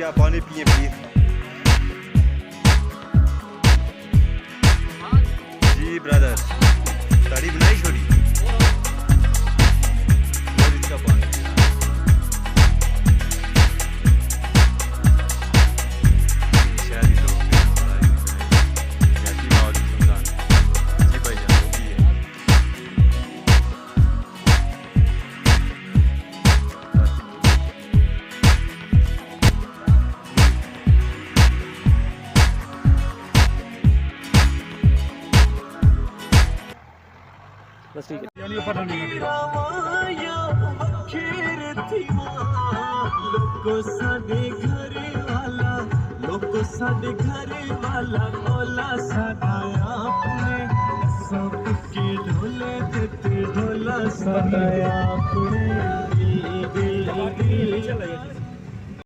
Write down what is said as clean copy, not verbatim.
या पानी पिए प्लीज। जी ब्रदर, तारीफ नहीं छोड़ी। और इसका पानी शहरी लोग जी भाई जान होगी है। बस ठीक है। लोको साडे घरे वाला बोला सदाया अपने सबके ढोले देते ढोला सदाया अपने दिल